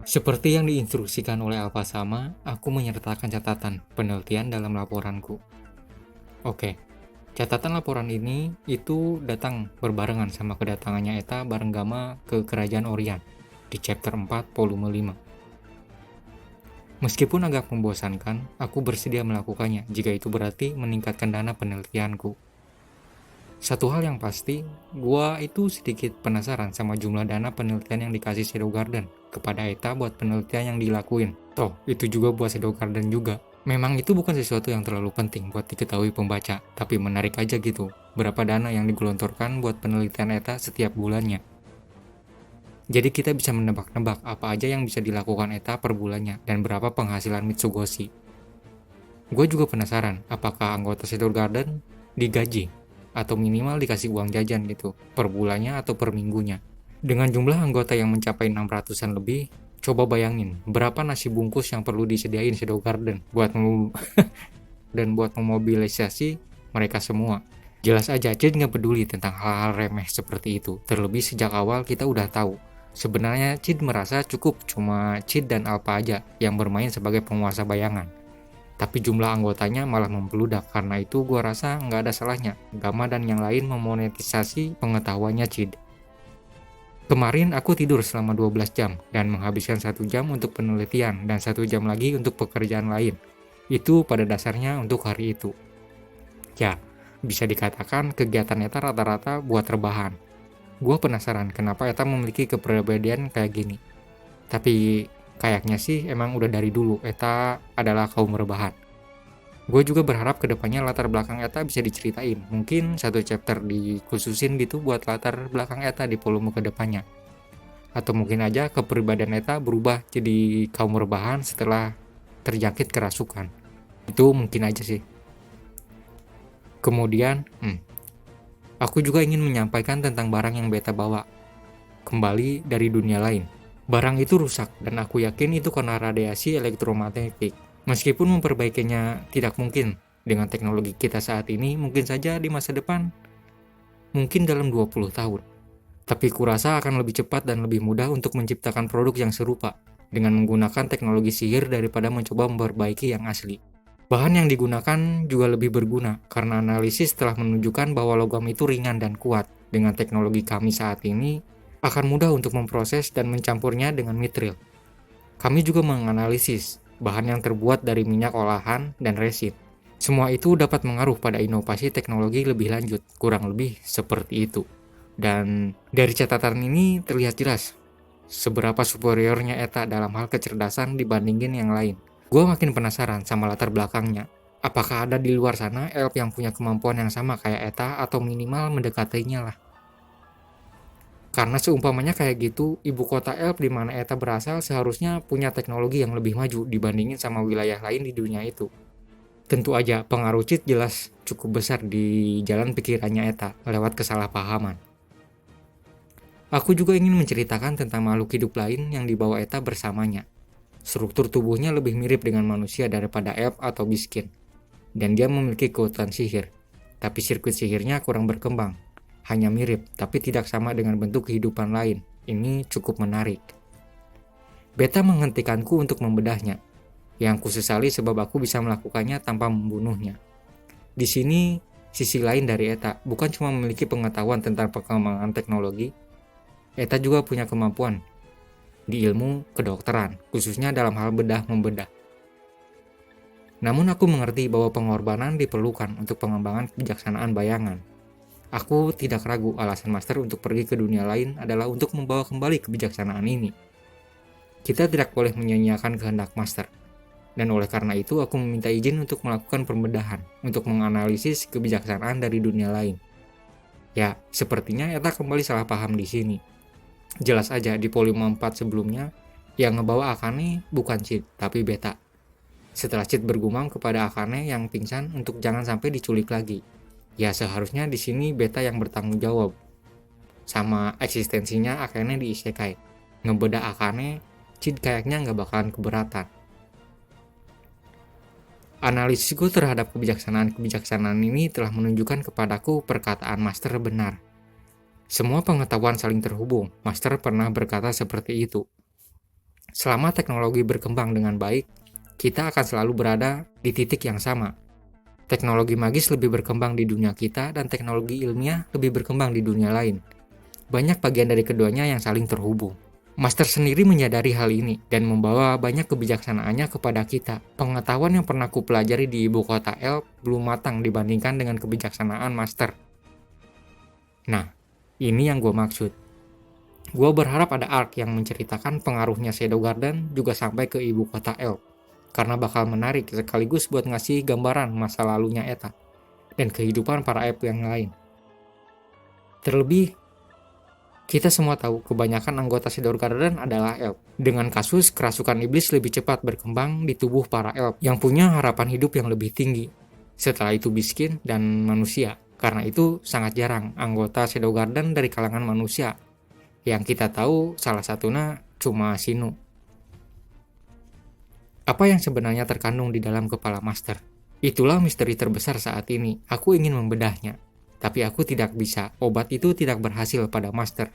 Seperti yang diinstruksikan oleh Alpha Sama, aku menyertakan catatan penelitian dalam laporanku. Oke, catatan laporan ini itu datang berbarengan sama kedatangannya Eta bareng Gama ke Kerajaan Orion di chapter 4 volume 5. Meskipun agak membosankan, aku bersedia melakukannya jika itu berarti meningkatkan dana penelitianku. Satu hal yang pasti, gua itu sedikit penasaran sama jumlah dana penelitian yang dikasih Shadow Garden kepada Eta buat penelitian yang dilakuin. Toh, itu juga buat Shadow Garden juga. Memang itu bukan sesuatu yang terlalu penting buat diketahui pembaca, tapi menarik aja gitu. Berapa dana yang digelontorkan buat penelitian Eta setiap bulannya. Jadi kita bisa menebak-nebak apa aja yang bisa dilakukan Eta per bulannya dan berapa penghasilan Mitsugoshi. Gue juga penasaran, apakah anggota Shadow Garden digaji atau minimal dikasih uang jajan gitu, per bulannya atau per minggunya. Dengan jumlah anggota yang mencapai 600-an lebih, coba bayangin berapa nasi bungkus yang perlu disediain Shadow Garden buat dan buat memobilisasi mereka semua. Jelas aja Cid nggak peduli tentang hal-hal remeh seperti itu, terlebih sejak awal kita udah tahu. Sebenarnya Cid merasa cukup cuma Cid dan Alpha aja yang bermain sebagai penguasa bayangan. Tapi jumlah anggotanya malah membludak, karena itu gue rasa nggak ada salahnya Gama dan yang lain memonetisasi pengetahuannya Cid. Kemarin aku tidur selama 12 jam dan menghabiskan 1 jam untuk penelitian dan 1 jam lagi untuk pekerjaan lain. Itu pada dasarnya untuk hari itu. Ya, bisa dikatakan kegiatan Eta rata-rata buat rebahan. Gue penasaran kenapa Eta memiliki kepribadian kayak gini. Tapi kayaknya sih emang udah dari dulu Eta adalah kaum rebahan. Gue juga berharap kedepannya latar belakang Eta bisa diceritain. Mungkin satu chapter dikhususin gitu buat latar belakang Eta di volume kedepannya. Atau mungkin aja kepribadian Eta berubah jadi kaum rebahan setelah terjangkit kerasukan. Itu mungkin aja sih. Kemudian, aku juga ingin menyampaikan tentang barang yang Beta bawa kembali dari dunia lain. Barang itu rusak dan aku yakin itu karena radiasi elektromagnetik. Meskipun memperbaikinya tidak mungkin dengan teknologi kita saat ini, mungkin saja di masa depan, mungkin dalam 20 tahun. Tapi kurasa akan lebih cepat dan lebih mudah untuk menciptakan produk yang serupa dengan menggunakan teknologi sihir daripada mencoba memperbaiki yang asli. Bahan yang digunakan juga lebih berguna karena analisis telah menunjukkan bahwa logam itu ringan dan kuat. Dengan teknologi kami saat ini, akan mudah untuk memproses dan mencampurnya dengan mitril. Kami juga menganalisis bahan yang terbuat dari minyak olahan dan resin. Semua itu dapat mengaruh pada inovasi teknologi lebih lanjut, kurang lebih seperti itu. Dan dari catatan ini terlihat jelas seberapa superiornya Eta dalam hal kecerdasan dibandingin yang lain. Gue makin penasaran sama latar belakangnya. Apakah ada di luar sana elf yang punya kemampuan yang sama kayak Eta atau minimal mendekatinya lah. Karena seumpamanya kayak gitu, ibu kota elf di mana Eta berasal seharusnya punya teknologi yang lebih maju dibandingin sama wilayah lain di dunia itu. Tentu aja pengaruh Cid jelas cukup besar di jalan pikirannya Eta lewat kesalahpahaman. Aku juga ingin menceritakan tentang makhluk hidup lain yang dibawa Eta bersamanya. Struktur tubuhnya lebih mirip dengan manusia daripada elf atau miskin. Dan dia memiliki kekuatan sihir. Tapi sirkuit sihirnya kurang berkembang. Hanya mirip, tapi tidak sama dengan bentuk kehidupan lain. Ini cukup menarik. Beta menghentikanku untuk membedahnya. Yang kusesali sebab aku bisa melakukannya tanpa membunuhnya. Di sini, sisi lain dari Eta bukan cuma memiliki pengetahuan tentang perkembangan teknologi, Eta juga punya kemampuan di ilmu kedokteran, khususnya dalam hal bedah membedah. Namun aku mengerti bahwa pengorbanan diperlukan untuk pengembangan kebijaksanaan bayangan. Aku tidak ragu alasan Master untuk pergi ke dunia lain adalah untuk membawa kembali kebijaksanaan ini. Kita tidak boleh menyia-nyiakan kehendak Master. Dan oleh karena itu aku meminta izin untuk melakukan pembedahan, untuk menganalisis kebijaksanaan dari dunia lain. Ya, sepertinya Eta kembali salah paham di sini. Jelas aja di volume 4 sebelumnya, yang ngebawa Akane bukan Cid, tapi Beta. Setelah Cid bergumam kepada Akane yang pingsan untuk jangan sampai diculik lagi. Ya seharusnya di sini Beta yang bertanggung jawab sama eksistensinya Akane di Isekai. Ngebedah Akane, Cid kayaknya nggak bakalan keberatan. Analisisku terhadap kebijaksanaan ini telah menunjukkan kepadaku perkataan Master benar. Semua pengetahuan saling terhubung. Master pernah berkata seperti itu. Selama teknologi berkembang dengan baik, kita akan selalu berada di titik yang sama. Teknologi magis lebih berkembang di dunia kita dan teknologi ilmiah lebih berkembang di dunia lain. Banyak bagian dari keduanya yang saling terhubung. Master sendiri menyadari hal ini dan membawa banyak kebijaksanaannya kepada kita. Pengetahuan yang pernah kupelajari di ibu kota Elf belum matang dibandingkan dengan kebijaksanaan Master. Nah, ini yang gue maksud. Gue berharap ada arc yang menceritakan pengaruhnya Shadow Garden juga sampai ke ibu kota Elf. Karena bakal menarik sekaligus buat ngasih gambaran masa lalunya Eta dan kehidupan para elf yang lain. Terlebih, kita semua tahu kebanyakan anggota Shadow Garden adalah elf. Dengan kasus kerasukan iblis lebih cepat berkembang di tubuh para elf yang punya harapan hidup yang lebih tinggi. Setelah itu miskin dan manusia. Karena itu sangat jarang anggota Shadow Garden dari kalangan manusia. Yang kita tahu salah satunya cuma Sinu. Apa yang sebenarnya terkandung di dalam kepala Master? Itulah misteri terbesar saat ini. Aku ingin membedahnya. Tapi aku tidak bisa. Obat itu tidak berhasil pada Master.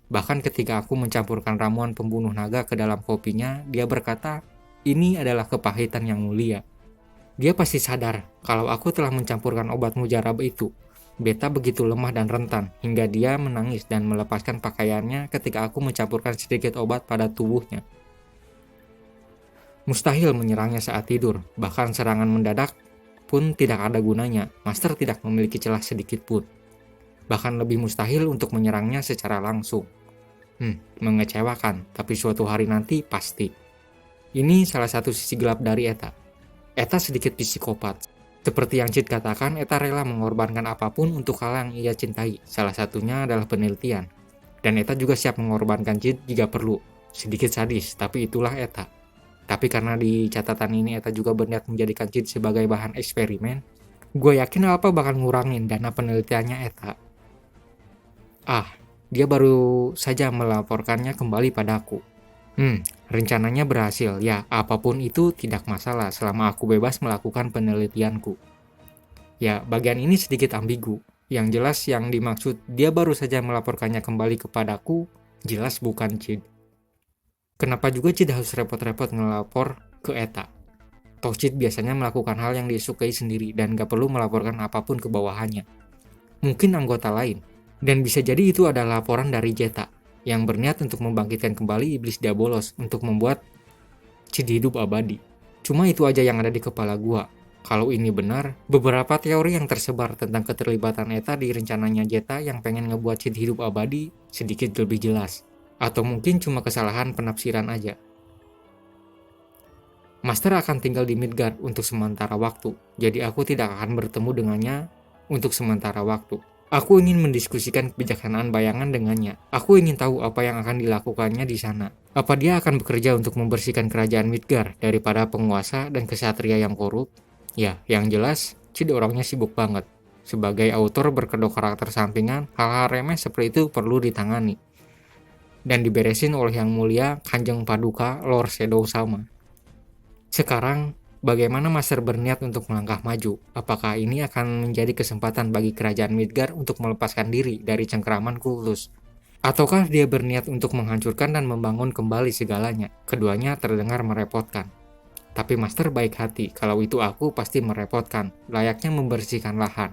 Bahkan ketika aku mencampurkan ramuan pembunuh naga ke dalam kopinya, dia berkata, ini adalah kepahitan yang mulia. Dia pasti sadar kalau aku telah mencampurkan obat mujarab itu. Beta begitu lemah dan rentan, hingga dia menangis dan melepaskan pakaiannya ketika aku mencampurkan sedikit obat pada tubuhnya. Mustahil menyerangnya saat tidur, bahkan serangan mendadak pun tidak ada gunanya. Master tidak memiliki celah sedikit pun. Bahkan lebih mustahil untuk menyerangnya secara langsung. Mengecewakan, tapi suatu hari nanti pasti. Ini salah satu sisi gelap dari Eta. Eta sedikit psikopat. Seperti yang Cid katakan, Eta rela mengorbankan apapun untuk hal yang ia cintai. Salah satunya adalah penelitian. Dan Eta juga siap mengorbankan Cid jika perlu. Sedikit sadis, tapi itulah Eta. Tapi karena di catatan ini Eta juga berniat menjadikan Cid sebagai bahan eksperimen, gue yakin Alpha bakal ngurangin dana penelitiannya Eta. Dia baru saja melaporkannya kembali padaku. Rencananya berhasil, ya apapun itu tidak masalah selama aku bebas melakukan penelitianku. Ya, bagian ini sedikit ambigu. Yang jelas yang dimaksud dia baru saja melaporkannya kembali kepadaku, jelas bukan Cid. Kenapa juga Cid harus repot-repot ngelapor ke Eta? Toh Cid biasanya melakukan hal yang disukai sendiri dan gak perlu melaporkan apapun ke bawahannya. Mungkin anggota lain. Dan bisa jadi itu adalah laporan dari Zeta yang berniat untuk membangkitkan kembali iblis Diabolos untuk membuat Cid hidup abadi. Cuma itu aja yang ada di kepala gua. Kalau ini benar, beberapa teori yang tersebar tentang keterlibatan Eta di rencananya Zeta yang pengen ngebuat Cid hidup abadi sedikit lebih jelas. Atau mungkin cuma kesalahan penafsiran aja. Master akan tinggal di Midgard untuk sementara waktu, jadi aku tidak akan bertemu dengannya untuk sementara waktu. Aku ingin mendiskusikan kebijaksanaan bayangan dengannya. Aku ingin tahu apa yang akan dilakukannya di sana. Apa dia akan bekerja untuk membersihkan kerajaan Midgard daripada penguasa dan kesatria yang korup? Ya, yang jelas, Cid orangnya sibuk banget. Sebagai autor berkedok karakter sampingan, hal-hal remeh seperti itu perlu ditangani. Dan diberesin oleh Yang Mulia Kanjeng Paduka Lord Shadow sama. Sekarang, bagaimana Master berniat untuk melangkah maju? Apakah ini akan menjadi kesempatan bagi kerajaan Midgard untuk melepaskan diri dari cengkeraman Kultus? Ataukah dia berniat untuk menghancurkan dan membangun kembali segalanya? Keduanya terdengar merepotkan. Tapi Master baik hati, kalau itu aku pasti merepotkan, layaknya membersihkan lahan.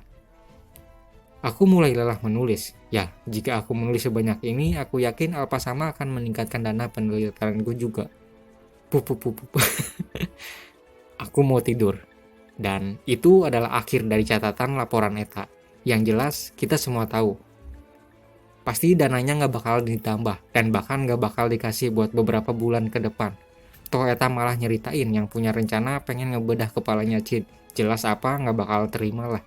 Aku mulai lelah menulis. Ya, jika aku menulis sebanyak ini, aku yakin Alpha sama akan meningkatkan dana penelitianku juga. Aku mau tidur. Dan itu adalah akhir dari catatan laporan Eta. Yang jelas, kita semua tahu. Pasti dananya nggak bakal ditambah, dan bahkan nggak bakal dikasih buat beberapa bulan ke depan. Toh Eta malah nyeritain yang punya rencana pengen ngebedah kepalanya Cid. Jelas apa nggak bakal terima lah.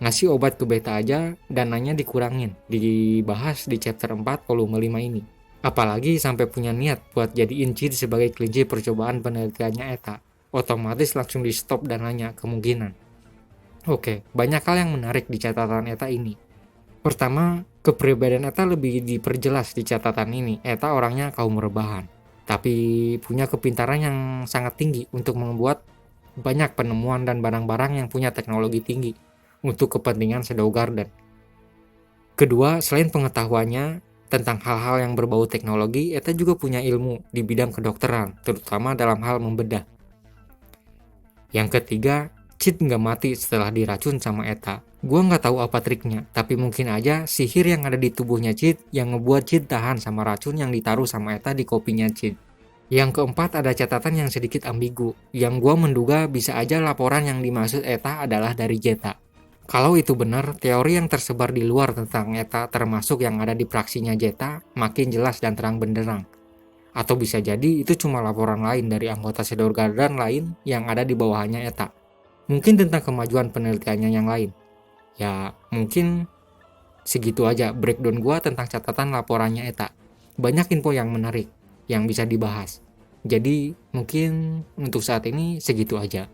Ngasih obat ke Beta aja, dananya dikurangin, dibahas di chapter 4 volume 5 ini. Apalagi sampai punya niat buat jadiin Cid sebagai kelinci percobaan penelitiannya Eta. Otomatis langsung di stop dananya kemungkinan. Oke, banyak hal yang menarik di catatan Eta ini. Pertama, kepribadian Eta lebih diperjelas di catatan ini. Eta orangnya kaum rebahan, tapi punya kepintaran yang sangat tinggi untuk membuat banyak penemuan dan barang-barang yang punya teknologi tinggi untuk kepentingan Shadow Garden. Kedua, selain pengetahuannya tentang hal-hal yang berbau teknologi, Eta juga punya ilmu di bidang kedokteran, terutama dalam hal membedah. Yang ketiga, Cid nggak mati setelah diracun sama Eta. Gua nggak tahu apa triknya, tapi mungkin aja sihir yang ada di tubuhnya Cid yang ngebuat Cid tahan sama racun yang ditaruh sama Eta di kopinya Cid. Yang keempat, ada catatan yang sedikit ambigu, yang gua menduga bisa aja laporan yang dimaksud Eta adalah dari Zeta. Kalau itu benar, teori yang tersebar di luar tentang Eta termasuk yang ada di praksinya Zeta makin jelas dan terang benderang. Atau bisa jadi itu cuma laporan lain dari anggota Shadow Garden lain yang ada di bawahnya Eta. Mungkin tentang kemajuan penelitiannya yang lain. Ya, mungkin segitu aja breakdown gua tentang catatan laporannya Eta. Banyak info yang menarik yang bisa dibahas. Jadi mungkin untuk saat ini segitu aja.